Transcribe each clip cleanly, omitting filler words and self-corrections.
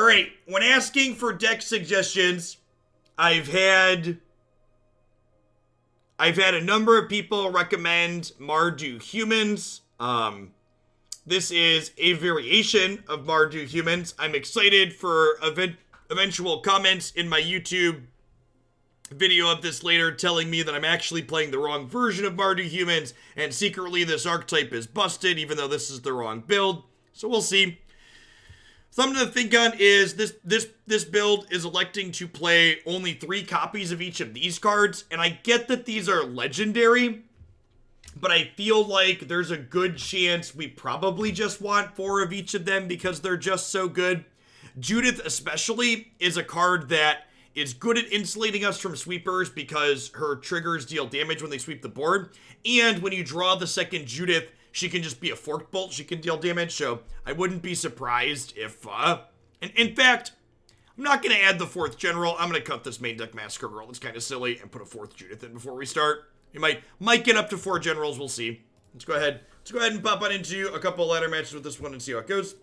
Alright, when asking for deck suggestions, I've had a number of people recommend Mardu Humans. This is a variation of Mardu Humans. I'm excited for eventual comments in my YouTube video of this later telling me that I'm actually playing the wrong version of Mardu Humans, and secretly this archetype is busted, even though this is the wrong build. So we'll see. Something to think on is this build is electing to play only 3 copies of each of these cards, and I get that these are legendary, but I feel like there's a good chance we probably just want 4 of each of them because they're just so good. Judith especially is a card that is good at insulating us from sweepers because her triggers deal damage when they sweep the board, and when you draw the second Judith, she can just be a fork bolt. She can deal damage, so I wouldn't be surprised if, and in fact, I'm not going to add the 4th General. I'm going to cut this main deck Massacre Girl. It's kind of silly, and put a 4th Judith in before we start. We might get up to 4 Generals. We'll see. Let's go ahead and pop on into a couple ladder matches with this one and see how it goes.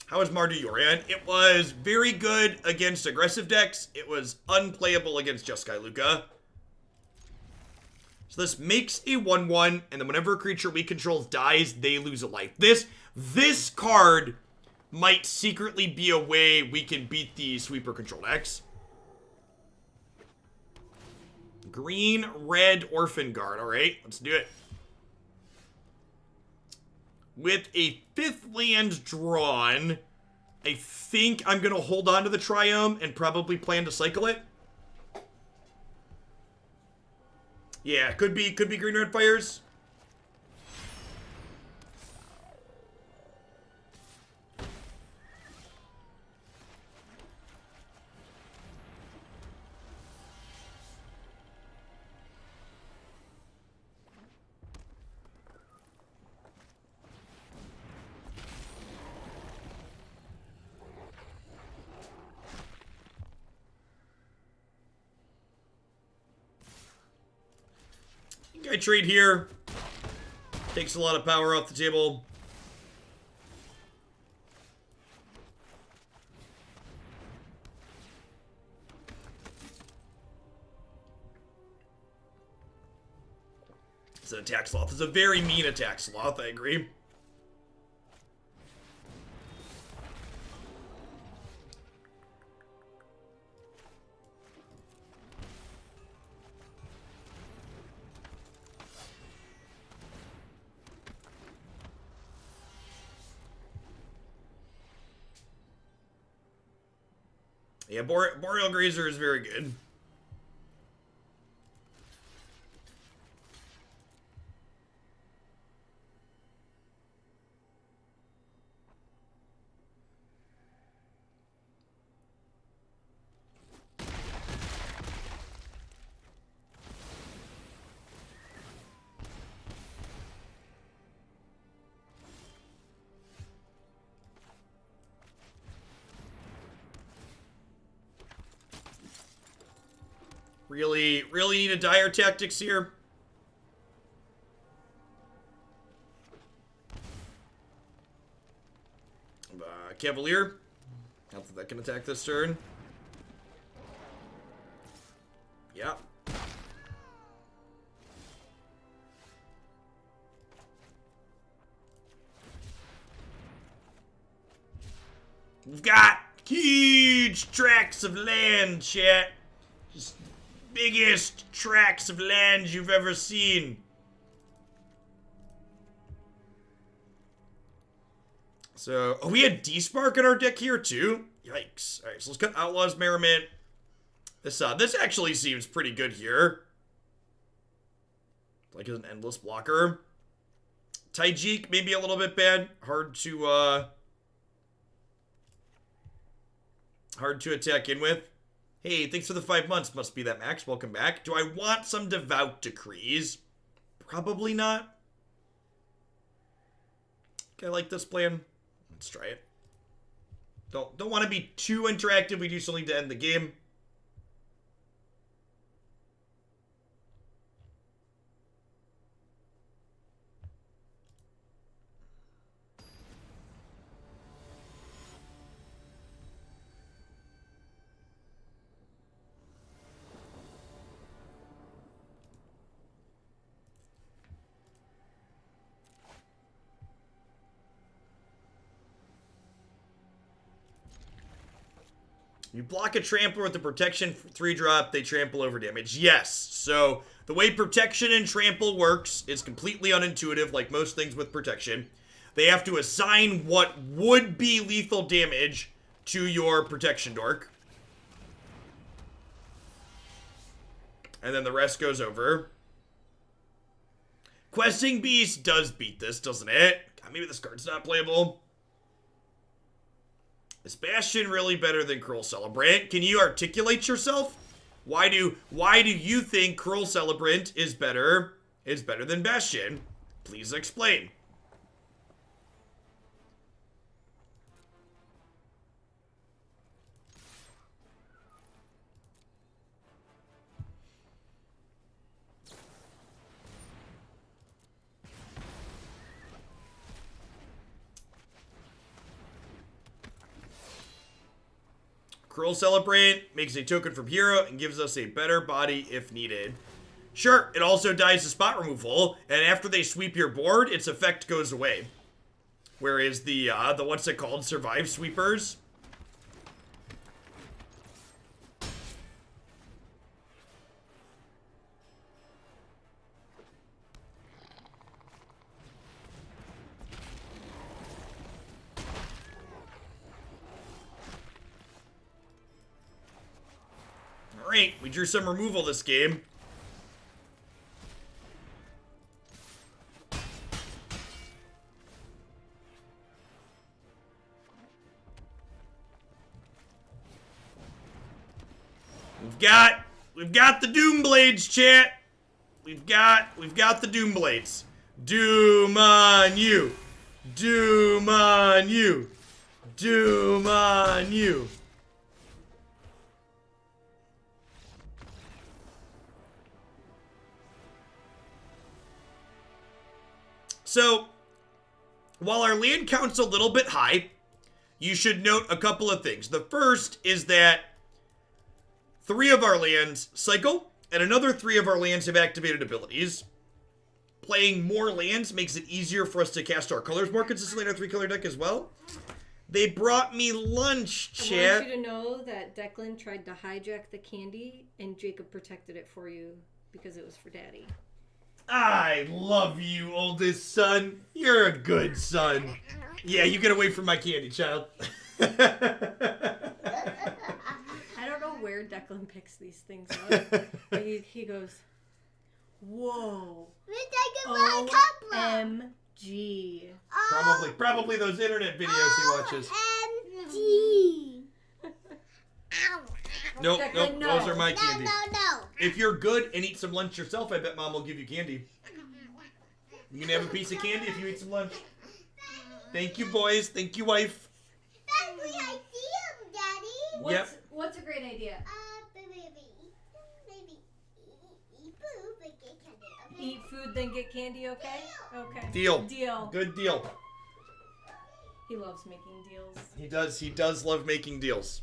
How was Mardu Yorian? It was very good against aggressive decks. It was unplayable against Jeskai Luka. So this makes a 1/1, and then whenever a creature we control dies, they lose a life. This card might secretly be a way we can beat the sweeper control decks. Green, red, Orphan Guard. All right, let's do it. With a 5th land drawn, I think I'm going to hold on to the Triome and probably plan to cycle it. Yeah, could be green-red fires. I trade here. Takes a lot of power off the table. It's an attack sloth. It's a very mean attack sloth, I agree. Yeah, Boreal Grazer is very good. Really need a dire tactics here. Cavalier. Not that can attack this turn. Yeah. We've got huge tracts of land, chat. Just biggest tracts of land you've ever seen. So, oh, we had Despark in our deck here too? Yikes. Alright, so let's cut Outlaws Merriment. This actually seems pretty good here. Like an endless blocker. Tajic, maybe a little bit bad. Hard to attack in with. Hey, thanks for the 5 months. Must be that, Max. Welcome back. Do I want some Devout Decrees? Probably not. I like this plan. Let's try it. Don't want to be too interactive. We do still need to end the game. You block a trampler with the protection 3-drop, they trample over damage. Yes, so the way protection and trample works is completely unintuitive, like most things with protection. They have to assign what would be lethal damage to your protection dork. And then the rest goes over. Questing Beast does beat this, doesn't it? God, maybe this card's not playable. Is Bastion really better than Cruel Celebrant? Can you articulate yourself? Why do you think Cruel Celebrant is better than Bastion? Please explain. Cruel Celebrant makes a token from Hero and gives us a better body if needed. Sure, it also dies to spot removal, and after they sweep your board, its effect goes away. Whereas the what's it called? Survive Sweepers. Alright, we drew some removal this game. We've got the Doom Blades, chat. We've got the Doom Blades. Doom on you. Doom on you. Doom on you. So, while our land count's a little bit high, you should note a couple of things. The first is that 3 of our lands cycle, and another 3 of our lands have activated abilities. Playing more lands makes it easier for us to cast our colors more consistently in our 3-color deck as well. They brought me lunch, chat. I want you to know that Declan tried to hijack the candy, and Jacob protected it for you because it was for Daddy. I love you, oldest son. You're a good son. Yeah, you get away from my candy, child. I don't know where Declan picks these things up. But he goes, whoa. OMG. Probably those internet videos he watches. OMG. Nope, Declan, no. those are my candy. No. If you're good and eat some lunch yourself, I bet Mom will give you candy. You can have a piece of candy if you eat some lunch. Thank you, boys. Thank you, wife. That's a great idea, Daddy. What's a great idea? Maybe eat food, but get candy, okay? Eat food, then get candy, okay? Okay. Deal. Good deal. He loves making deals. He does love making deals.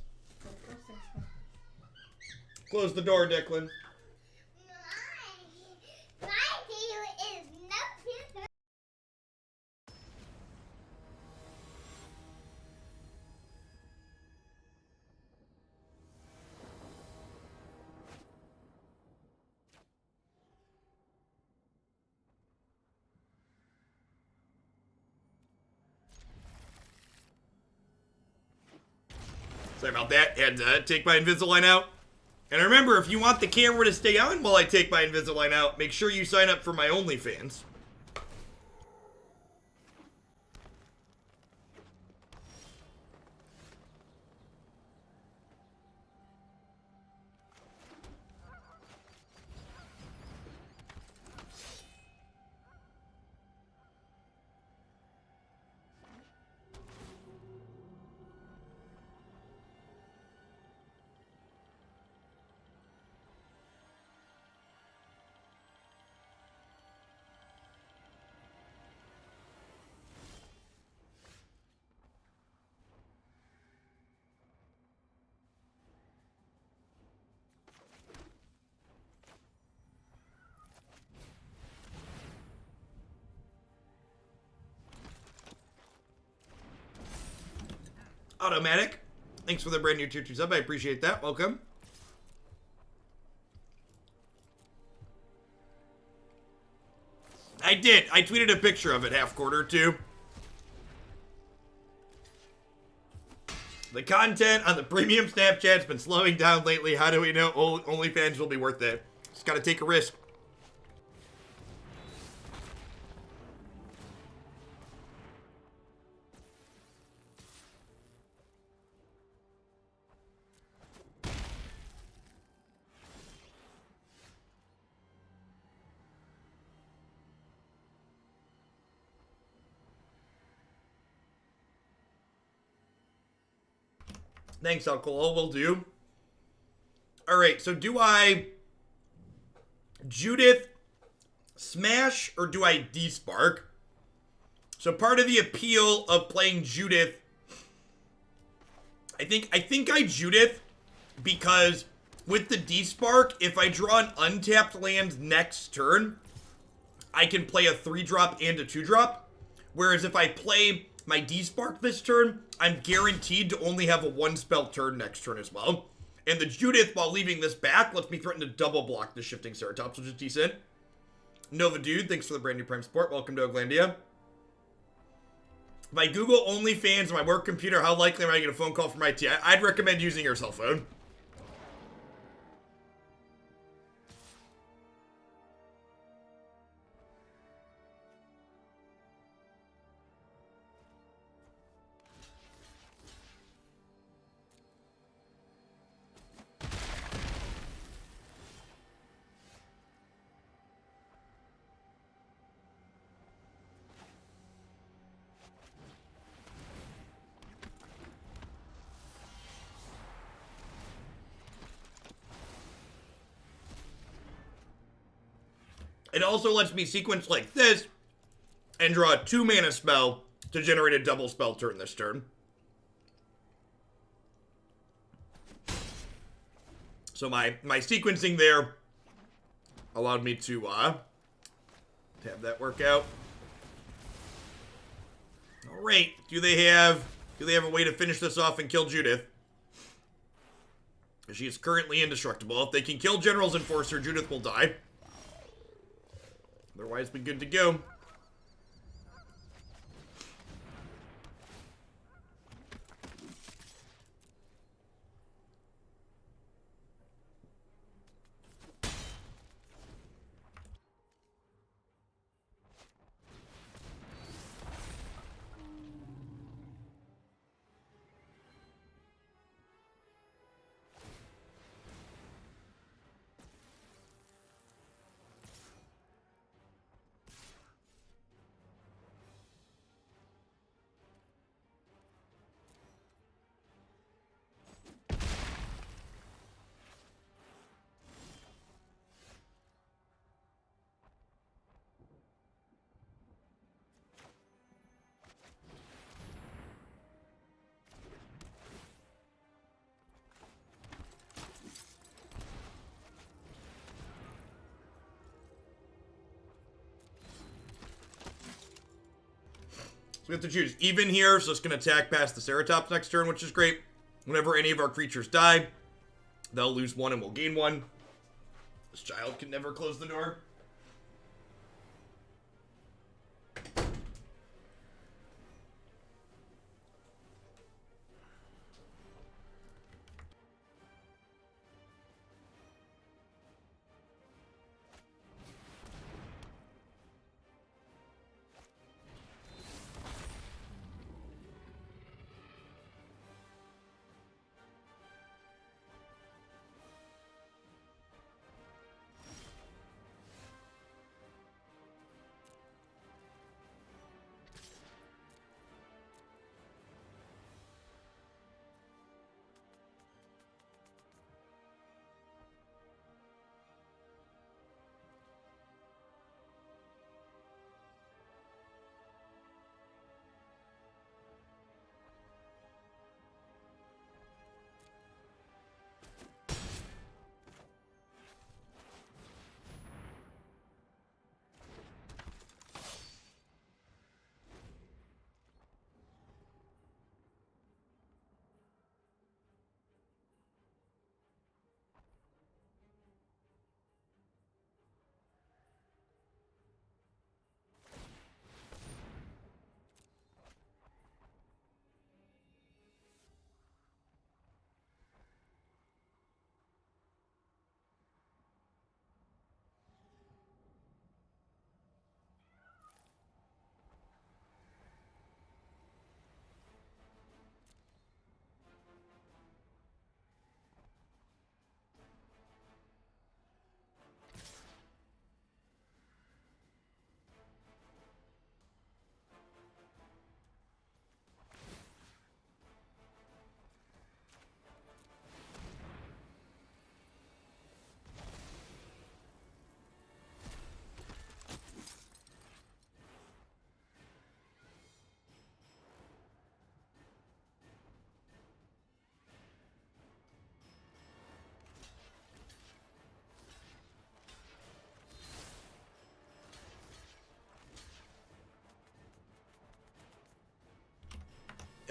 Close the door, Declan. My deal is nothing. Sorry about that. Had to take my Invisalign out. And remember, if you want the camera to stay on while I take my Invisalign out, make sure you sign up for my OnlyFans. Automatic, thanks for the brand new tier 2 sub. I appreciate that. Welcome. I did. I tweeted a picture of it half quarter too. The content on the premium Snapchat's been slowing down lately. How do we know OnlyFans will be worth it? Just gotta take a risk. Thanks, Alcohol. Will do. All right, so do I Judith smash or do I Despark? So part of the appeal of playing Judith, I think I Judith because with the Despark, if I draw an untapped land next turn, I can play a 3-drop and a 2-drop. Whereas if I play my Despark this turn, I'm guaranteed to only have a 1-spell turn next turn as well. And the Judith, while leaving this back, lets me threaten to double block the Shifting Ceratops, which is decent. Nova Dude, thanks for the brand new Prime support. Welcome to Oglandia. If I Google OnlyFans on my work computer, how likely am I to get a phone call from IT? I'd recommend using your cell phone. It also lets me sequence like this and draw a 2-mana spell to generate a double spell turn this turn. So my sequencing there allowed me to have that work out. All right, do they have a way to finish this off and kill Judith? She is currently indestructible. If they can kill General's Enforcer, Judith will die. Otherwise, we're good to go. So we have to choose even here, so it's going to attack past the Ceratops next turn, which is great. Whenever any of our creatures die, they'll lose 1 and we'll gain 1. This child can never close the door.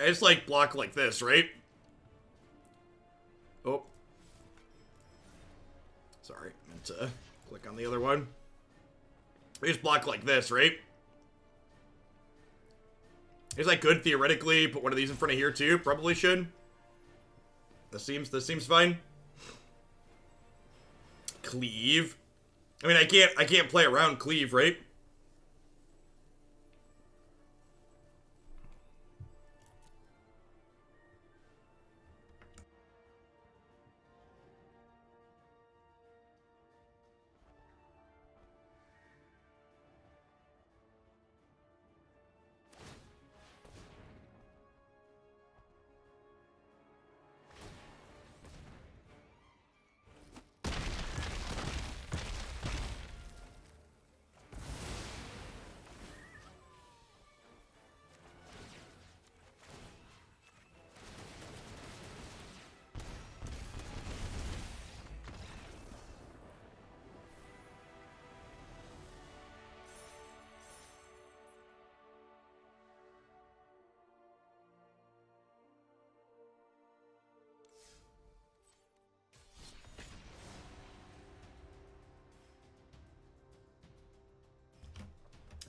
I just, like, block like this, right? Oh. Sorry, I meant to click on the other one. I just block like this, right? Is that good theoretically? Put one of these in front of here too. Probably should. This seems fine. Cleave. I mean, I can't play around cleave, right?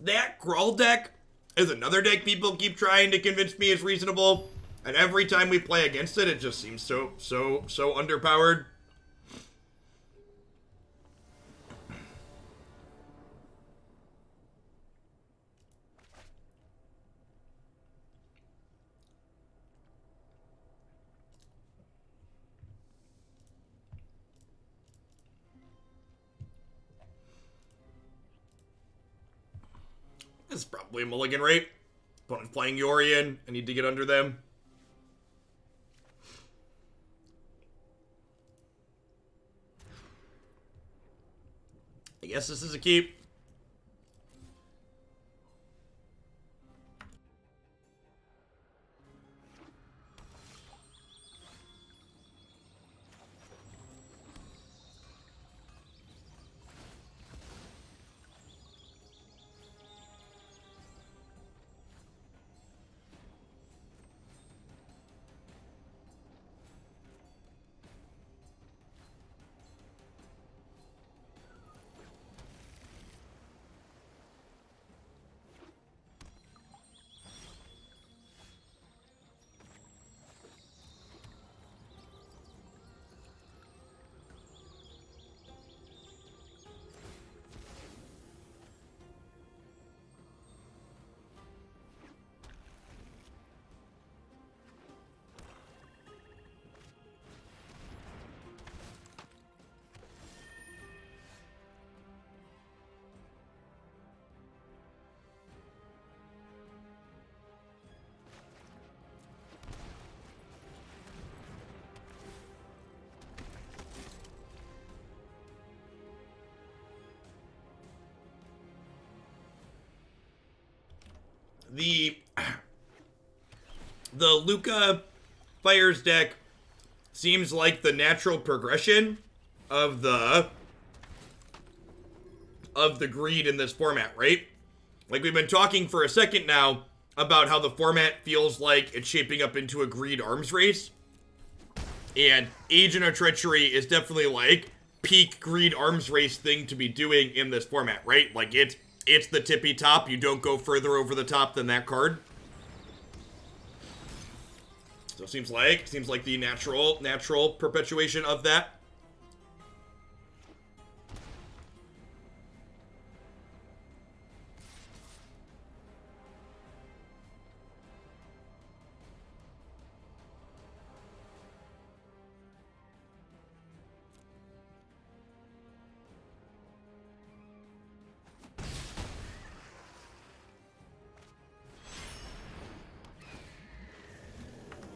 That Grawl deck is another deck people keep trying to convince me is reasonable, and every time we play against it, it just seems so underpowered. This is probably a mulligan, right? Opponent's playing Yorion. I need to get under them. I guess this is a keep. The Luca Fires deck seems like the natural progression of the greed in this format, right? Like, we've been talking for a second now about how the format feels like it's shaping up into a greed arms race. And Agent of Treachery is definitely like peak greed arms race thing to be doing in this format, right? Like, it's the tippy top. You don't go further over the top than that card. So it seems like the natural perpetuation of that.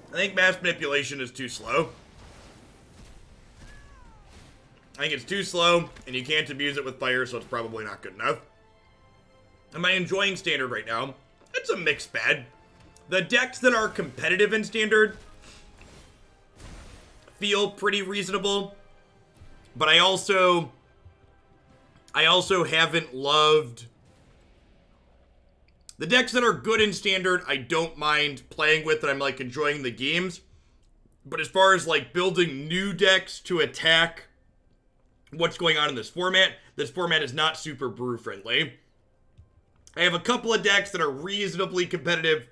I think mass manipulation is too slow. I think it's too slow, and you can't abuse it with fire, so it's probably not good enough. Am I enjoying Standard right now? It's a mixed bag. The decks that are competitive in Standard feel pretty reasonable, but I also haven't loved The decks that are good in Standard, I don't mind playing with, and I'm, like, enjoying the games. But as far as, like, building new decks to attack what's going on in this format is not super brew-friendly. I have a couple of decks that are reasonably competitive,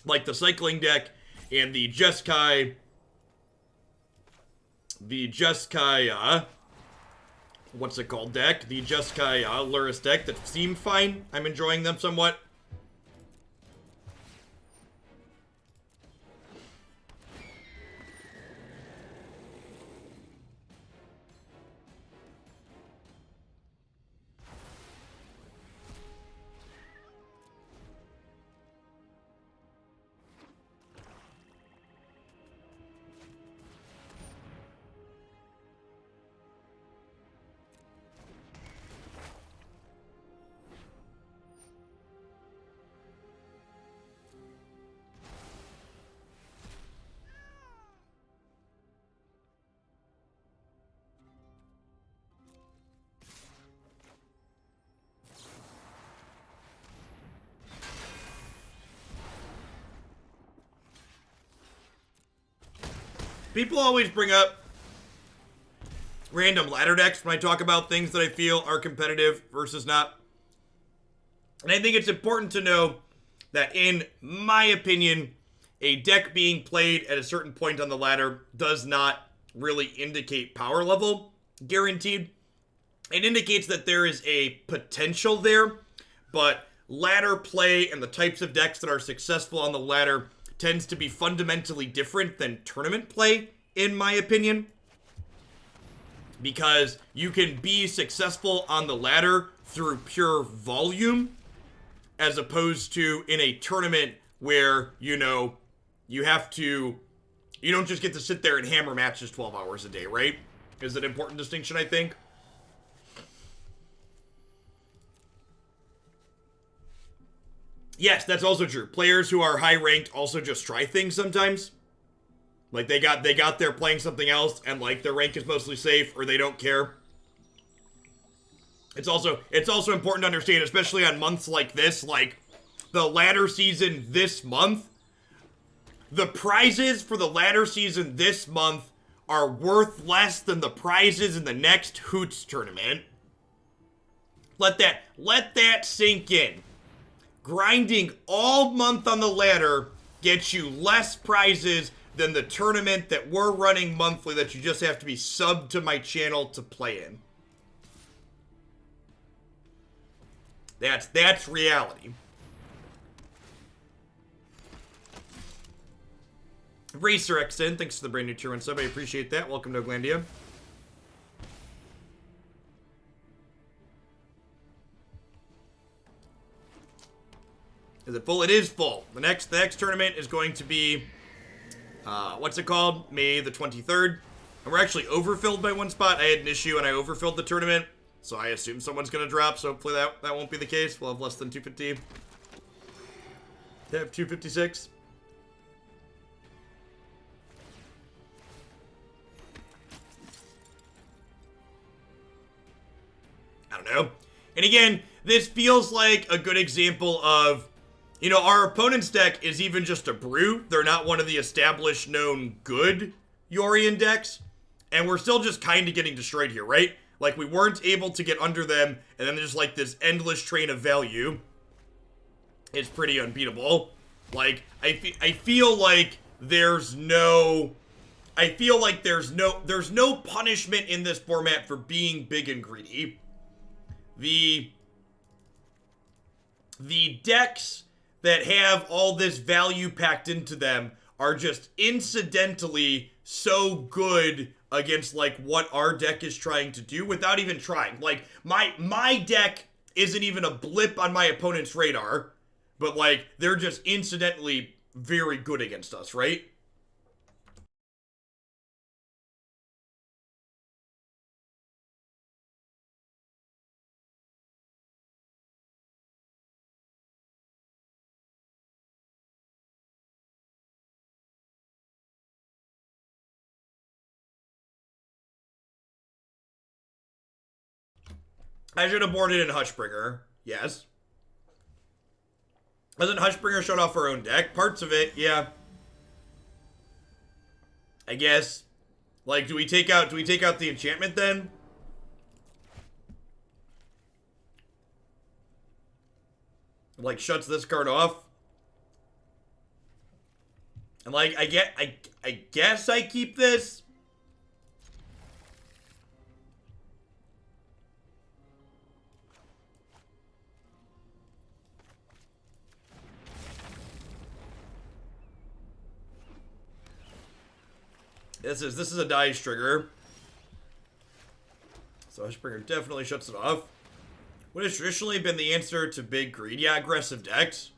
like the Cycling deck and the Jeskai, what's it called deck? The Jeskai Luris deck that seem fine. I'm enjoying them somewhat. People always bring up random ladder decks when I talk about things that I feel are competitive versus not. And I think it's important to know that, in my opinion, a deck being played at a certain point on the ladder does not really indicate power level guaranteed. It indicates that there is a potential there, but ladder play and the types of decks that are successful on the ladder tends to be fundamentally different than tournament play, in my opinion. Because you can be successful on the ladder through pure volume, as opposed to in a tournament where, you know, you don't just get to sit there and hammer matches 12 hours a day, right? Is an important distinction, I think. Yes, that's also true. Players who are high ranked also just try things sometimes. Like they got there playing something else, and like their rank is mostly safe, or they don't care. It's also important to understand, especially on months like this, like the ladder season this month. The prizes for the ladder season this month are worth less than the prizes in the next Hoots tournament. Let that sink in. Grinding all month on the ladder gets you less prizes than the tournament that we're running monthly that you just have to be subbed to my channel to play in. That's reality. Racer XN, thanks for the brand new tier 1 sub. I appreciate that. Welcome to Glandia. Is it full? It is full. The next tournament is going to be, what's it called? May the 23rd. And we're actually overfilled by one spot. I had an issue and I overfilled the tournament. So I assume someone's going to drop. So hopefully that won't be the case. We'll have less than 250. They have 256. I don't know. And again, this feels like a good example of, you know, our opponent's deck is even just a brew. They're not one of the established, known, good Yorion decks. And we're still just kind of getting destroyed here, right? Like, we weren't able to get under them, and then there's, like, this endless train of value. It's pretty unbeatable. Like, I feel like there's no punishment in this format for being big and greedy. The decks that have all this value packed into them are just incidentally so good against, like, what our deck is trying to do without even trying. Like, my deck isn't even a blip on my opponent's radar, but, like, they're just incidentally very good against us, right? I should have boarded in Hushbringer. Yes. Hasn't Hushbringer showed off her own deck? Parts of it, yeah. I guess. Like, do we take out the enchantment then? Like, shuts this card off. And like, I guess I keep this. This is a dice trigger. So Hushbringer definitely shuts it off. What has traditionally been the answer to big greed? Yeah, aggressive decks.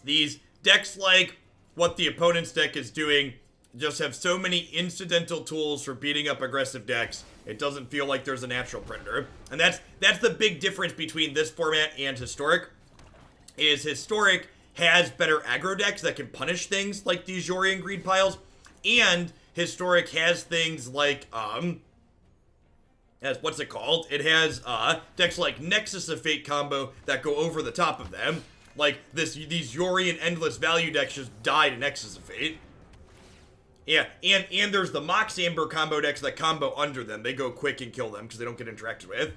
These decks, like what the opponent's deck is doing, just have so many incidental tools for beating up aggressive decks. It doesn't feel like there's a natural predator. And that's the big difference between this format and Historic. Is Historic has better aggro decks that can punish things like these Yorion greed piles. And Historic has things like, what's it called? It has, decks like Nexus of Fate combo that go over the top of them. Like, these Yorion Endless Value decks just die to Nexus of Fate. Yeah, and there's the Mox Amber combo decks that combo under them. They go quick and kill them because they don't get interacted with.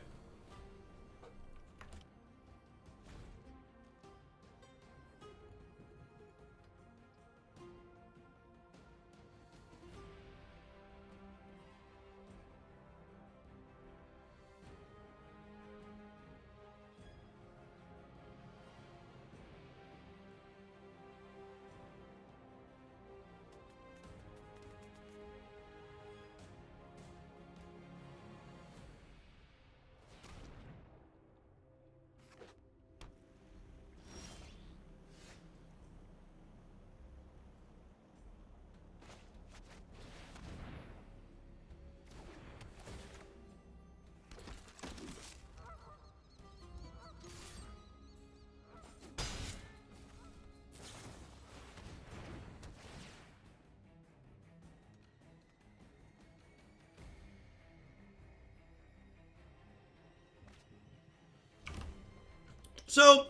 So,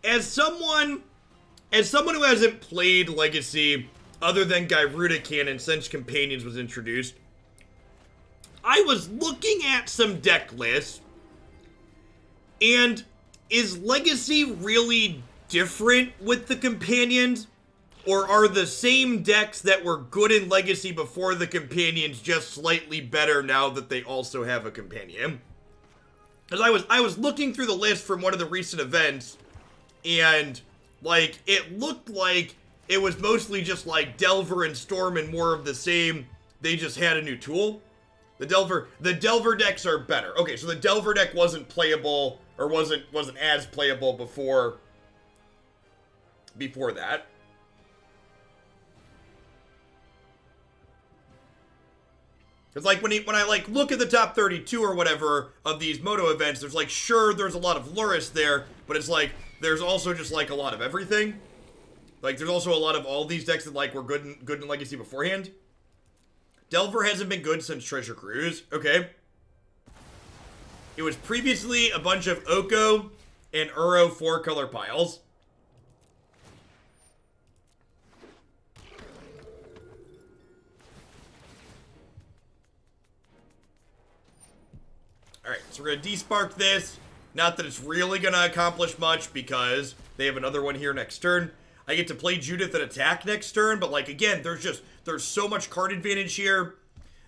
as someone who hasn't played Legacy other than Gyruda Cannon since Companions was introduced, I was looking at some deck lists, and is Legacy really different with the Companions? Or are the same decks that were good in Legacy before the Companions just slightly better now that they also have a Companion? Because I was looking through the list from one of the recent events, and, like, it looked like it was mostly just, like, Delver and Storm and more of the same. They just had a new tool. The Delver decks are better. Okay, so the Delver deck wasn't playable, or wasn't as playable before that. Because, like, when I, like, look at the top 32 or whatever of these Moto events, there's, like, sure, there's a lot of Luris there, but it's, like, there's also just, like, a lot of everything. Like, there's also a lot of all these decks that, like, were good in Legacy beforehand. Delver hasn't been good since Treasure Cruise. Okay. It was previously a bunch of Oko and Uro 4-color piles. Alright, so we're going to Despark this. Not that it's really going to accomplish much because they have another one here next turn. I get to play Judith and attack next turn, but, like, again, there's so much card advantage here.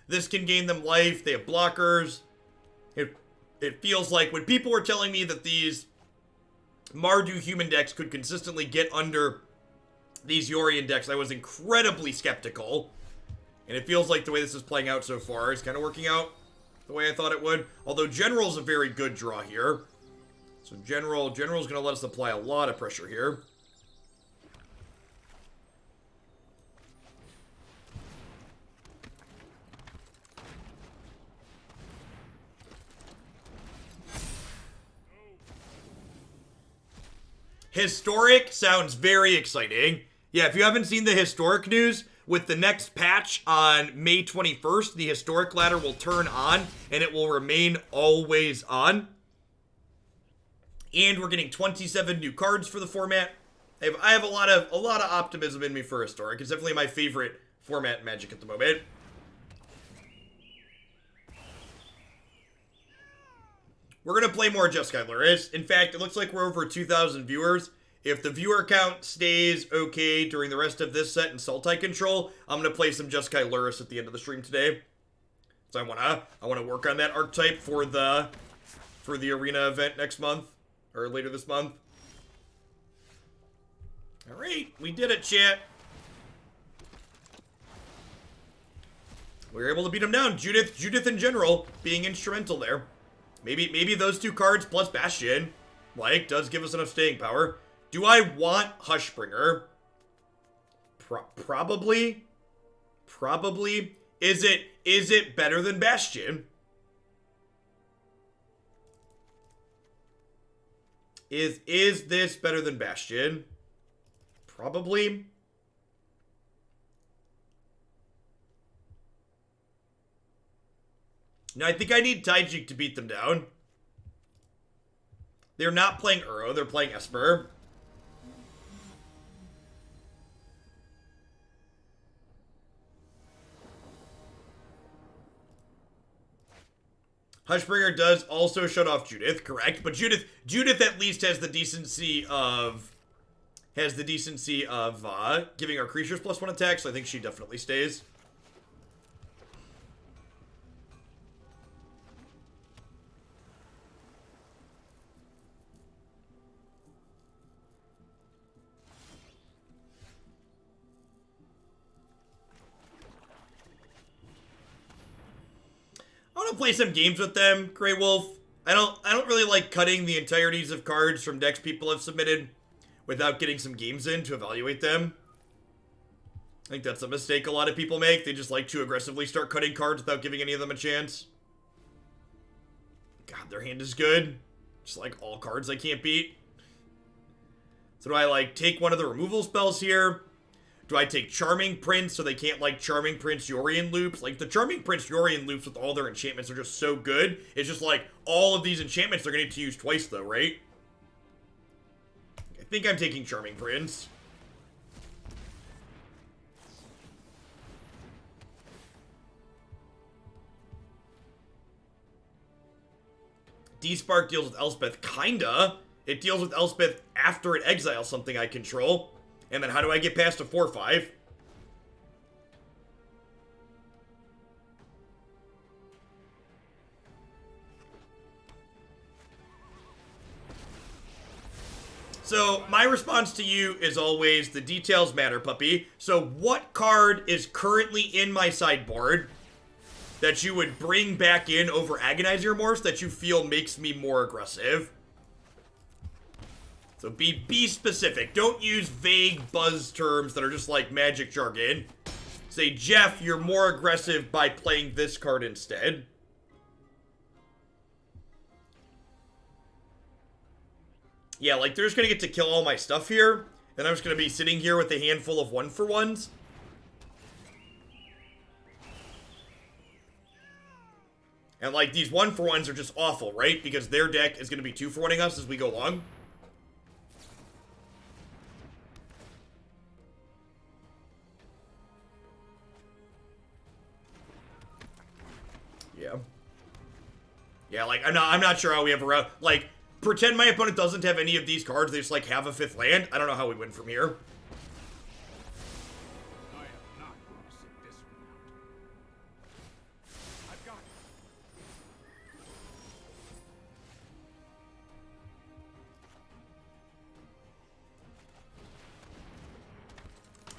This can gain them life. They have blockers. It feels like when people were telling me that these Mardu human decks could consistently get under these Yorion decks, I was incredibly skeptical. And it feels like the way this is playing out so far is kind of working out the way I thought it would. Although General's a very good draw here. So General's going to let us apply a lot of pressure here. Historic sounds very exciting. Yeah, if you haven't seen the Historic news, with the next patch on May 21st, the Historic ladder will turn on, and it will remain always on. and we're getting 27 new cards for the format. I have a lot of optimism in me for Historic. It's definitely my favorite format in Magic at the moment. We're gonna play more Jeskai Luris. In fact, it looks like we're over 2,000 viewers. If the viewer count stays okay during the rest of this set and Sultai control, I'm gonna play some Jeskai Luris at the end of the stream today. So I wanna work on that archetype for the arena event next month or later this month. All right, we did it, chat. We were able to beat him down. Judith in general being instrumental there. Maybe those two cards plus Bastion, like, does give us enough staying power. Do I want Hushbringer? Probably. Is it better than Bastion? Is this better than Bastion? Probably. No, I think I need Tajic to beat them down. They're not playing Uro, they're playing Esper. Hushbringer does also shut off Judith, correct? But Judith at least has the decency of giving our creatures +1 attack, so I think she definitely stays. I want to play some games with them, Grey Wolf. I don't really like cutting the entireties of cards from decks people have submitted without getting some games in to evaluate them. I think that's a mistake a lot of people make. They just like to aggressively start cutting cards without giving any of them a chance. God, their hand is good. Just like all cards I can't beat. So do I like take one of the removal spells here? Do I take Charming Prince so they can't, like, Charming Prince Yorion loops? Like, the Charming Prince Yorion loops with all their enchantments are just so good. It's just like, all of these enchantments they're going to use twice, though, right? I think I'm taking Charming Prince. Despark deals with Elspeth, kinda. It deals with Elspeth after it exiles something I control. And then how do I get past a 4/5? So my response to you is always the details matter, puppy. So what card is currently in my sideboard that you would bring back in over Agonizing Remorse that you feel makes me more aggressive? So be specific. Don't use vague buzz terms that are just like magic jargon. Say, Jeff, you're more aggressive by playing this card instead. Yeah, like they're just gonna get to kill all my stuff here, and I'm just gonna be sitting here with a handful of 1-for-1s. And like these 1-for-1s are just awful, right? Because their deck is gonna be 2-for-1ing us as we go along. Yeah, like, I'm not sure how we ever, like, pretend my opponent doesn't have any of these cards, they just, like, have a 5th land. I don't know how we win from here. I am not going to sit this one out. I've got it.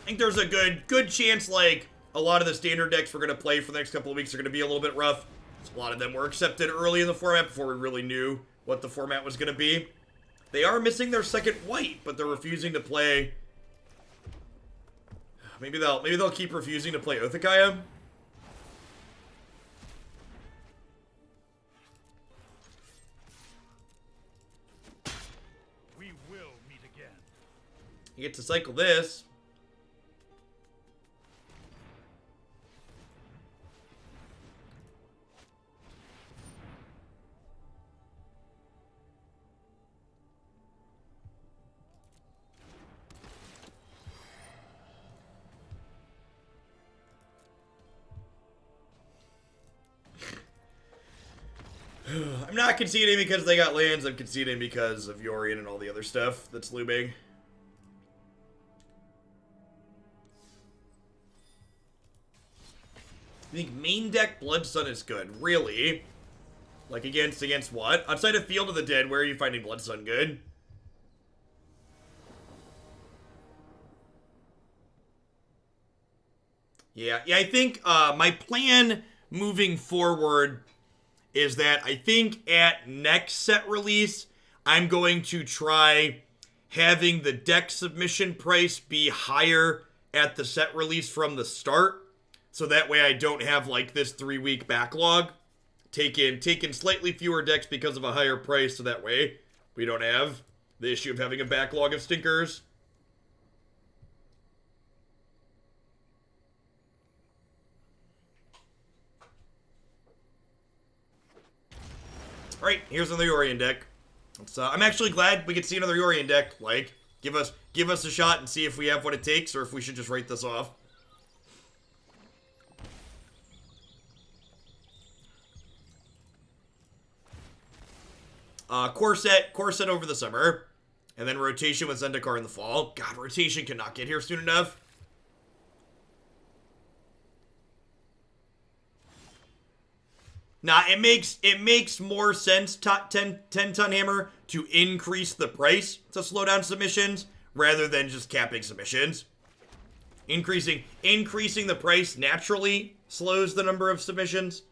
I think there's a good chance, like, a lot of the standard decks we're going to play for the next couple of weeks are going to be a little bit rough. A lot of them were accepted early in the format before we really knew what the format was going to be. They are missing their second white, but they're refusing to play. Maybe they'll keep refusing to play Othakaya. We will meet again. You get to cycle this. not conceding because they got lands. I'm conceding because of Yorion and all the other stuff that's looming. I think main deck Blood Sun is good. Really? Like against what? Outside of Field of the Dead, where are you finding Blood Sun good? Yeah, I think my plan moving forward is that I think at next set release, I'm going to try having the deck submission price be higher at the set release from the start. So that way I don't have like this 3-week backlog. Taking slightly fewer decks because of a higher price, so that way we don't have the issue of having a backlog of stinkers. Alright, here's another Yorion deck. I'm actually glad we could see another Yorion deck. Like, give us a shot and see if we have what it takes, or if we should just write this off. Core set over the summer. And then rotation with Zendikar in the fall. God, rotation cannot get here soon enough. Nah, it makes more sense, 10-ton hammer, to increase the price to slow down submissions rather than just capping submissions. Increasing the price naturally slows the number of submissions.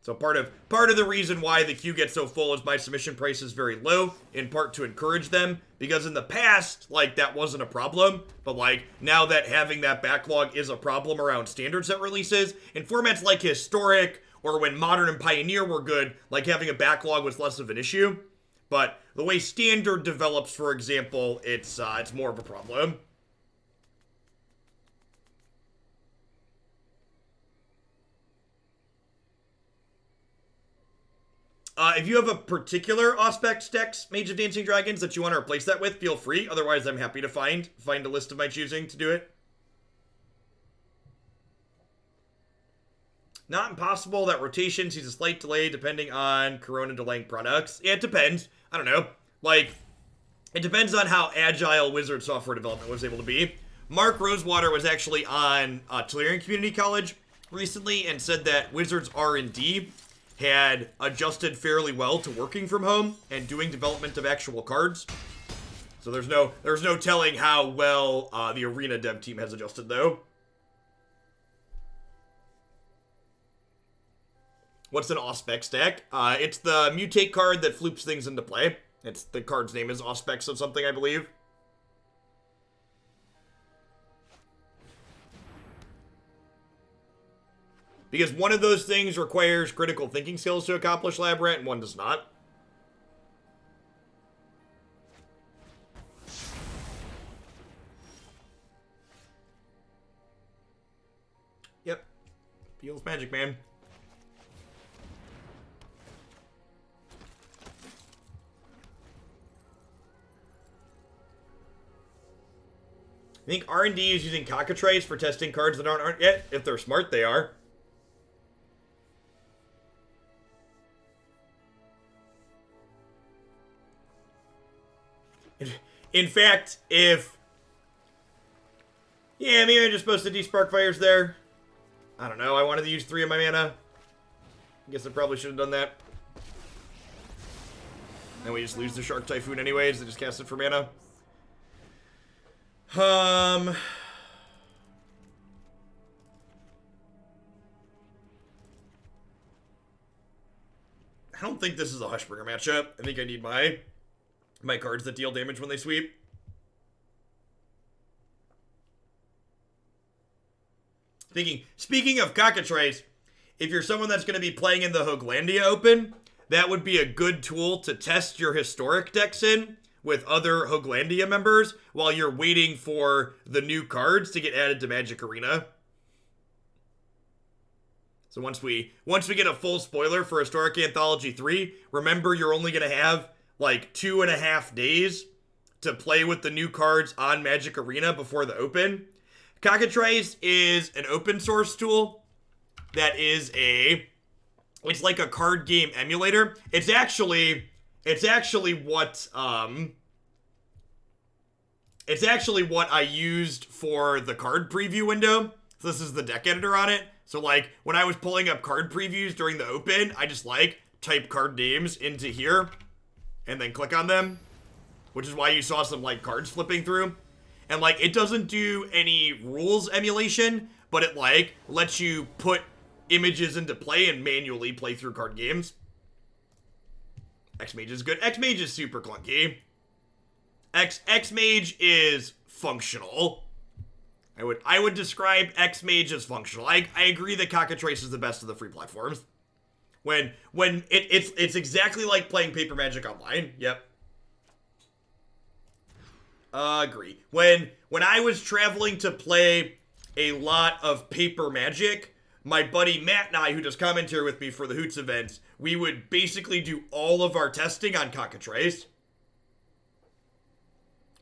So part of the reason why the queue gets so full is my submission price is very low, in part to encourage them, because in the past, like, that wasn't a problem, but, like, now that having that backlog is a problem around standard set releases, in formats like Historic, or when Modern and Pioneer were good, like, having a backlog was less of an issue, but the way Standard develops, for example, it's more of a problem. If you have a particular Auspex decks, Mage of Dancing Dragons, that you want to replace that with, feel free. Otherwise, I'm happy to find a list of my choosing to do it. Not impossible that rotation sees a slight delay depending on Corona delaying products. Yeah, it depends. I don't know. Like, it depends on how agile Wizard software development was able to be. Mark Rosewater was actually on Tolarian Community College recently and said that Wizards R&D had adjusted fairly well to working from home and doing development of actual cards. So there's no telling how well the Arena dev team has adjusted, though. What's an Auspex deck? It's the mutate card that floops things into play. The card's name is Auspex of something, I believe. Because one of those things requires critical thinking skills to accomplish Labyrinth, and one does not. Yep. Feels magic, man. I think R&D is using cockatrice for testing cards that aren't yet. If they're smart, they are. In fact, if... Yeah, maybe I'm just supposed to Despark Fires there. I don't know, I wanted to use 3 of my mana. I guess I probably should have done that. Then we just lose the Shark Typhoon anyways, they just cast it for mana. I don't think this is a Hushbringer matchup. I think I need my cards that deal damage when they sweep. Speaking of cockatrice, if you're someone that's going to be playing in the Hoaglandia Open, that would be a good tool to test your historic decks in with other Hoaglandia members while you're waiting for the new cards to get added to Magic Arena. So once we get a full spoiler for Historic Anthology 3, remember you're only going to have like 2.5 days to play with the new cards on Magic Arena before the Open. Cockatrice is an open source tool that is it's like a card game emulator. It's actually what I used for the card preview window. So this is the deck editor on it. So like when I was pulling up card previews during the open, I just like type card names into here and then click on them, which is why you saw some like cards flipping through. And like it doesn't do any rules emulation, but it like lets you put images into play and manually play through card games. X-Mage is good. X-Mage is super clunky. X-Mage is functional. I would describe X-Mage as functional. I agree that Cockatrice is the best of the free platforms. When it's exactly like playing Paper Magic Online. Yep. Agree. When I was traveling to play a lot of Paper Magic, my buddy Matt and I, who does commentary with me for the Hoots events, we would basically do all of our testing on Cockatrice.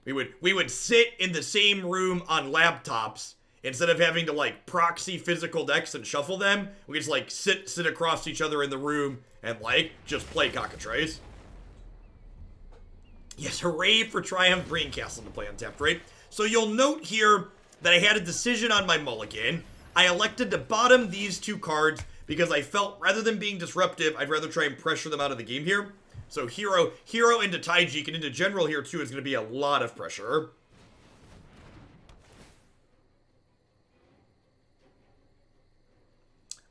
We would sit in the same room on laptops instead of having to like proxy physical decks and shuffle them. We just like sit across each other in the room and like just play Cockatrice. Yes, hooray for Triumph bringing Castle to play untapped, right? So you'll note here that I had a decision on my mulligan. I elected to bottom these two cards because I felt rather than being disruptive, I'd rather try and pressure them out of the game here. So Hero into Tajic and into General here too is going to be a lot of pressure.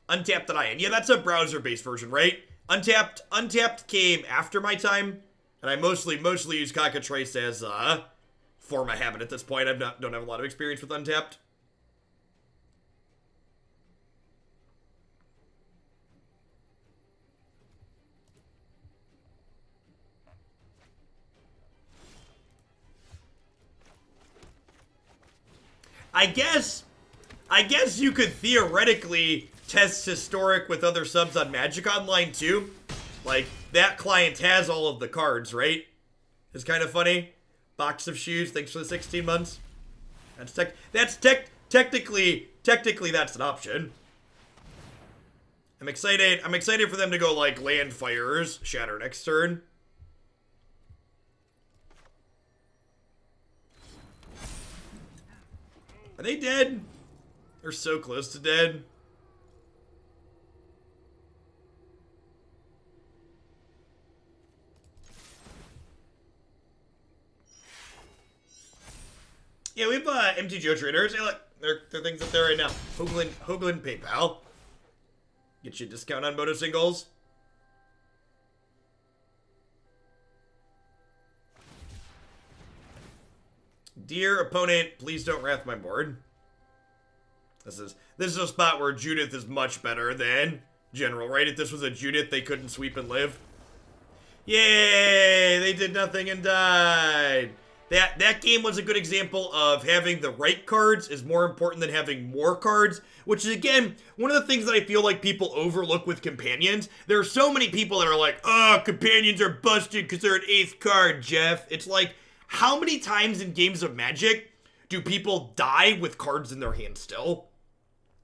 Untapped that I am. Yeah, that's a browser-based version, right? Untapped came after my time, and I mostly use Cockatrice as form of habit at this point. I don't have a lot of experience with Untapped. I guess you could theoretically test Historic with other subs on Magic Online too. Like, that client has all of the cards, right? It's kind of funny. Box of shoes, thanks for the 16 months. Technically that's an option. I'm excited for them to go like land fires, shatter next turn. Are they dead? They're so close to dead. Yeah, we have MTGO traders. Hey, look, there are things up there right now. Hoagland PayPal. Get you a discount on Moto singles. Dear opponent, please don't wrath my board. This is a spot where Judith is much better than General, right? If this was a Judith, they couldn't sweep and live. Yay! They did nothing and died. That game was a good example of having the right cards is more important than having more cards, which is, again, one of the things that I feel like people overlook with companions. There are so many people that are like, oh, companions are busted because they're an 8th card, Jeff. It's like, how many times in games of Magic do people die with cards in their hand still?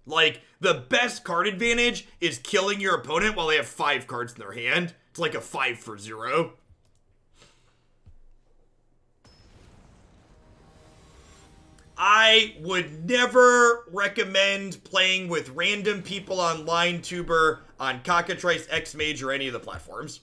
Like, the best card advantage is killing your opponent while they have 5 cards in their hand. It's like a 5 for 0. I would never recommend playing with random people on LineTuber, on Cockatrice, X-Mage, or any of the platforms.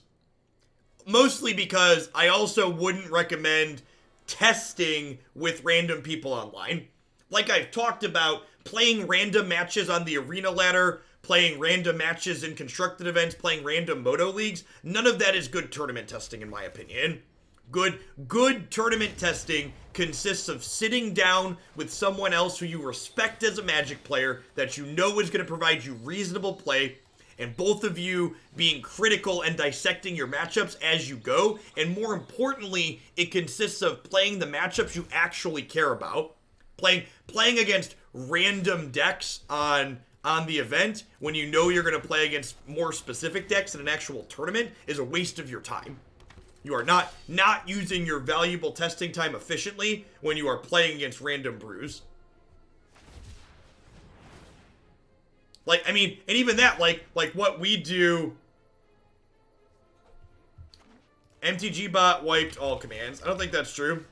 Mostly because I also wouldn't recommend testing with random people online. Like I've talked about, playing random matches on the arena ladder, playing random matches in constructed events, playing random Moto leagues, none of that is good tournament testing in my opinion. Good tournament testing consists of sitting down with someone else who you respect as a Magic player that you know is going to provide you reasonable play, and both of you being critical and dissecting your matchups as you go, and more importantly, it consists of playing the matchups you actually care about. Playing against random decks on the event when you know you're going to play against more specific decks in an actual tournament is a waste of your time. You are not using your valuable testing time efficiently when you are playing against random brews. Like, I mean, and even that, like what we do. MTG bot wiped all commands. I don't think that's true.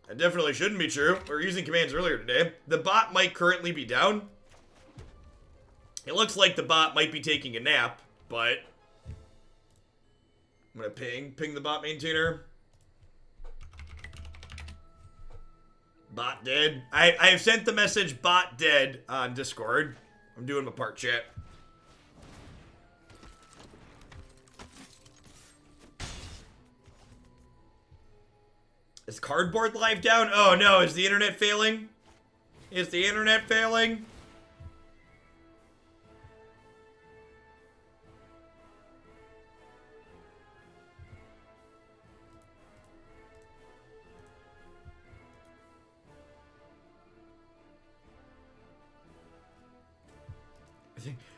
That definitely shouldn't be true. We were using commands earlier today. The bot might currently be down. It looks like the bot might be taking a nap, but I'm gonna ping the bot maintainer. Bot dead. I have sent the message bot dead on Discord. I'm doing my part, chat. Is Cardboard Live down? Oh no, is the internet failing? Is the internet failing?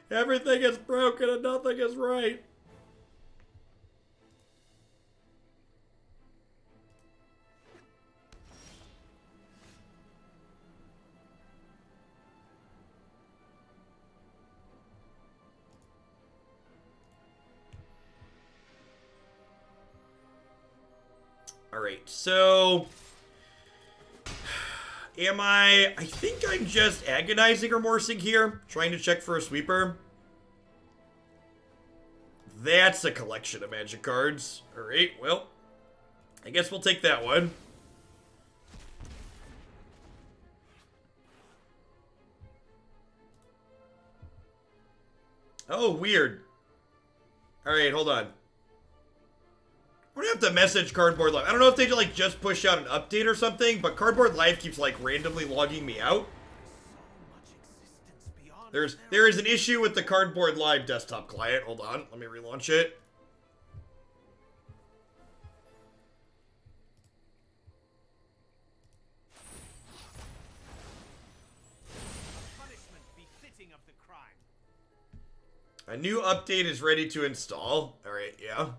Everything is broken and nothing is right. Alright, so I think I'm just agonizing remorsing here, trying to check for a sweeper. That's a collection of magic cards. Alright, well, I guess we'll take that one. Oh, weird. Alright, hold on. We're gonna have to message Cardboard Live. I don't know if they like just push out an update or something, but Cardboard Live keeps like randomly logging me out. There is an issue with the Cardboard Live desktop client. Hold on, let me relaunch it. A new update is ready to install. All right, yeah.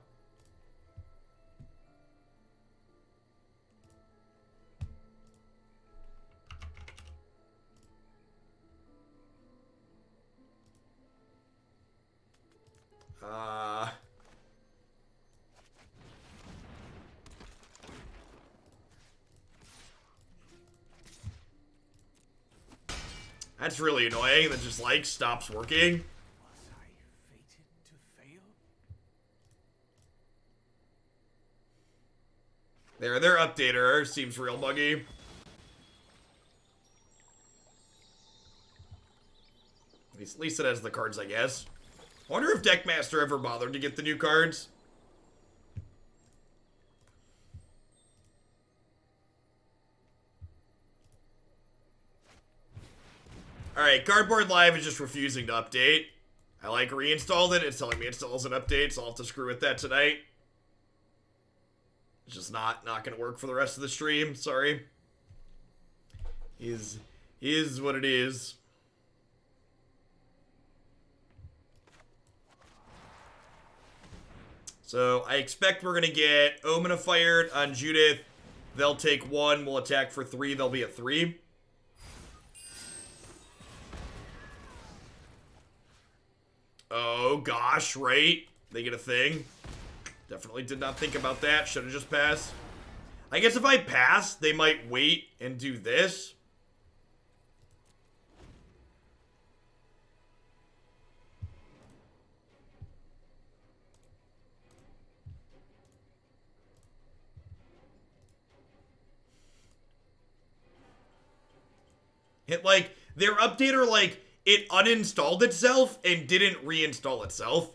That's really annoying. That just like stops working. Was I fated to fail? Their updater seems real buggy. At least it has the cards, I guess. I wonder if Deckmaster ever bothered to get the new cards. Alright, Cardboard Live is just refusing to update. I like reinstalled it. It's telling me it still hasn't updated, so I'll have to screw with that tonight. It's just not gonna work for the rest of the stream. Sorry. Is what it is. So I expect we're gonna get Omen of Fire on Judith. They'll take 1, we'll attack for 3, they'll be at 3. Oh gosh, right? They get a thing. Definitely did not think about that. Should have just passed. I guess if I pass, they might wait and do this. It like their updater like it uninstalled itself and didn't reinstall itself.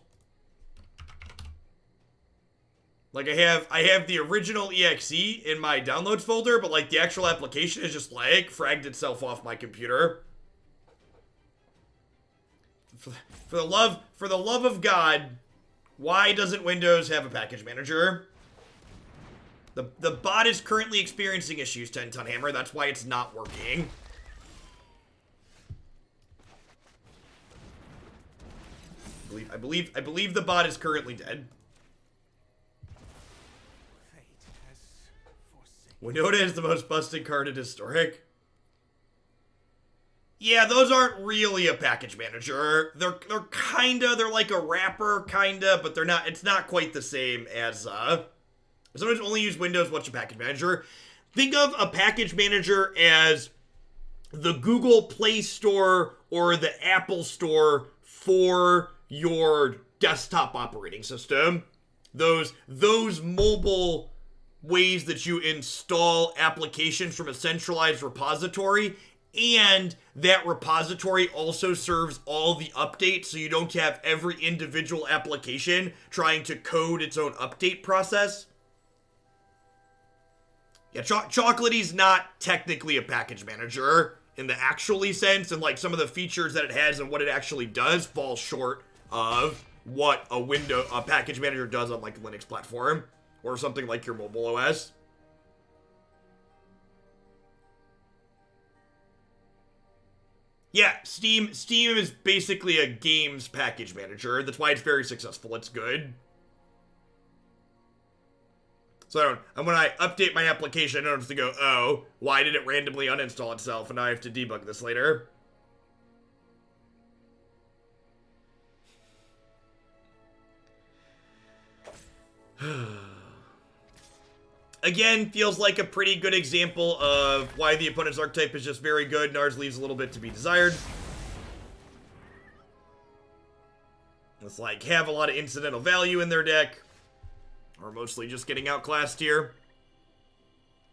Like I have the original EXE in my downloads folder, but like the actual application is just like fragged itself off my computer. For the love of God, why doesn't Windows have a package manager? The bot is currently experiencing issues, 10-ton hammer. That's why it's not working. I believe the bot is currently dead. Winota is the most busted card in Historic. Yeah, those aren't really a package manager. They're like a wrapper, kinda, but they're not, it's not quite the same as, sometimes only use Windows, what's a package manager? Think of a package manager as the Google Play Store or the Apple Store for your desktop operating system. Those mobile ways that you install applications from a centralized repository, and that repository also serves all the updates, so you don't have every individual application trying to code its own update process. Yeah, Chocolaty's not technically a package manager in the actually sense, and like some of the features that it has and what it actually does fall short of what a package manager does on like a Linux platform or something like your mobile OS. Yeah, Steam is basically a games package manager. That's why it's very successful. It's good. So when I update my application, I don't have to go, oh, why did it randomly uninstall itself? And now I have to debug this later. Again, feels like a pretty good example of why the opponent's archetype is just very good and ours leaves a little bit to be desired. It's like, have a lot of incidental value in their deck. Or mostly just getting outclassed here.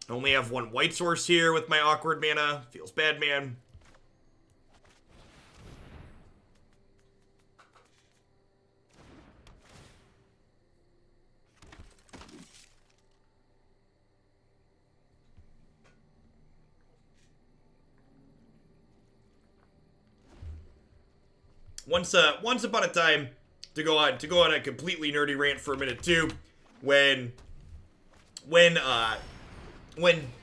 I only have one white source here with my awkward mana. Feels bad, man. Once upon a time, to go on a completely nerdy rant for a minute too, when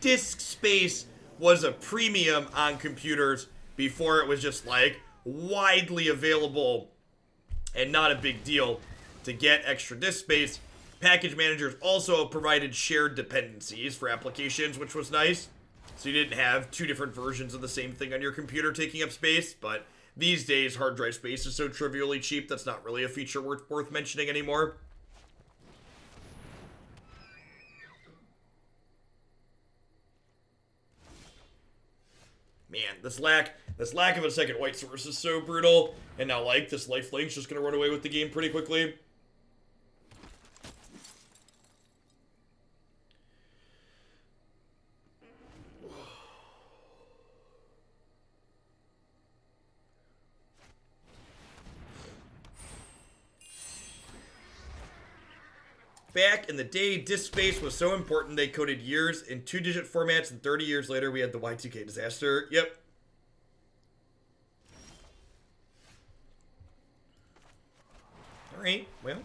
disk space was a premium on computers before it was just like widely available and not a big deal to get extra disk space, package managers also provided shared dependencies for applications, which was nice. So you didn't have two different versions of the same thing on your computer taking up space, but these days, hard drive space is so trivially cheap, that's not really a feature worth mentioning anymore. Man, this lack of a second white source is so brutal, and now, like, this lifelink's just gonna run away with the game pretty quickly. Back in the day, disk space was so important they coded years in 2-digit formats, and 30 years later we had the Y2K disaster. Yep. Alright, well.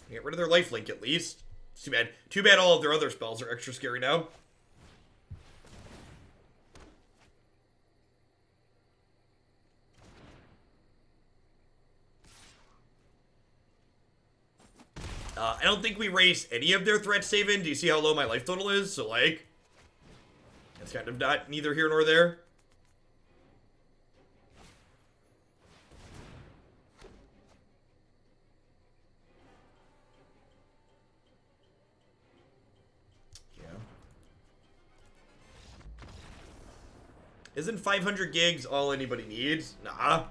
Get rid of their lifelink at least. It's too bad. Too bad all of their other spells are extra scary now. I don't think we raise any of their threats saving. Do you see how low my life total is? So, like, it's kind of not neither here nor there. Yeah. Isn't 500 gigs all anybody needs? Nah.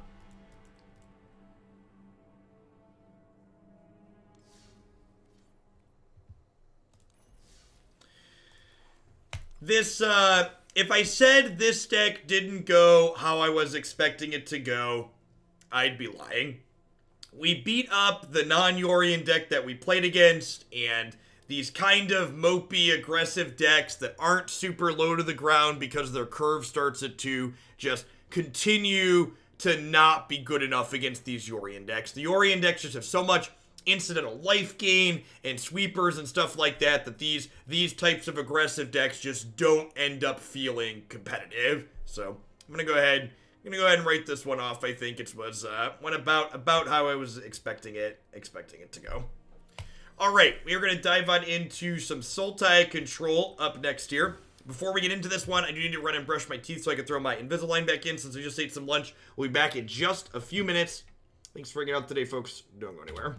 This, if I said this deck didn't go how I was expecting it to go, I'd be lying. We beat up the non-Yorion deck that we played against, and these kind of mopey, aggressive decks that aren't super low to the ground because their curve starts at 2 just continue to not be good enough against these Yorion decks. The Yorion decks just have so much incidental life gain and sweepers and stuff like that that these types of aggressive decks just don't end up feeling competitive. So I'm gonna go ahead gonna go ahead and write this one off. I think it went about how I was expecting it to go. All right, we are gonna dive on into some Sultai control up next here. Before we get into this one, I do need to run and brush my teeth so I can throw my Invisalign back in since I just ate some lunch. We'll be back in just a few minutes. Thanks for hanging out today, folks. Don't go anywhere.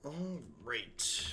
All right.